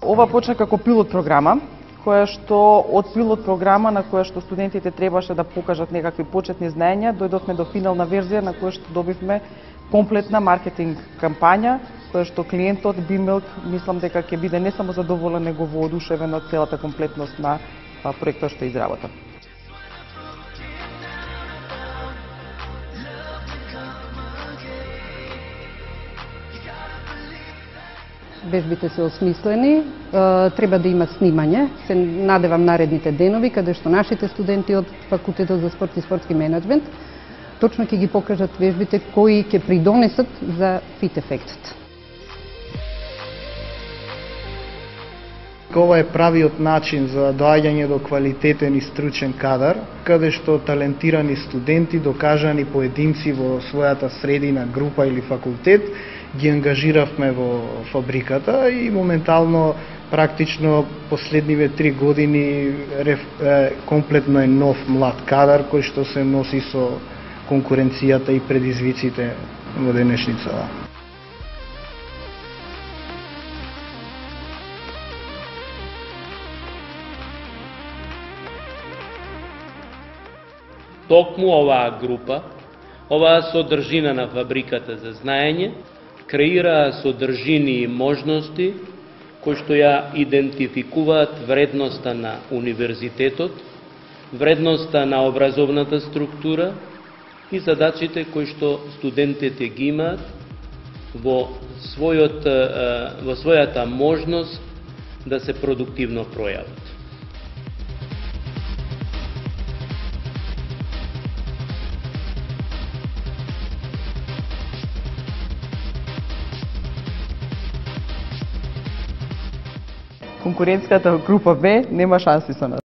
Ова почна како пилот програма, која што од пилот програма на која што студентите требаше да покажат некакви почетни знаења, дојдовме до финална верзија на која што добивме комплетна маркетинг кампања, која што клиентот Бимилк мислам дека ќе биде не само задоволен, него воодушевен од целата комплетност на проектот што изработа. Вежбите се осмислени, треба да има снимање. Се надевам наредните денови, каде што нашите студенти од Факултетот за спорт и спортски менеджмент точно ќе ги покажат вежбите кои ќе придонесат за фит ефектот. Ова е правиот начин за доаѓање до квалитетен и стручен кадар, каде што талентирани студенти, докажани поединци во својата средина, група или факултет, ги ангажиравме во фабриката и моментално, практично последниве 3 години комплетно е нов млад кадар кој што се носи со конкуренцијата и предизвиците во денешницава. Токму оваа група, оваа содржина на фабриката за знаење, креираа содржини и можности кои што ја идентификуваат вредноста на универзитетот, вредноста на образовната структура и задачите кои што студентите ги имаат во својата можност да се продуктивно пројават. Конкуренцијата група Б нема шанси со нас.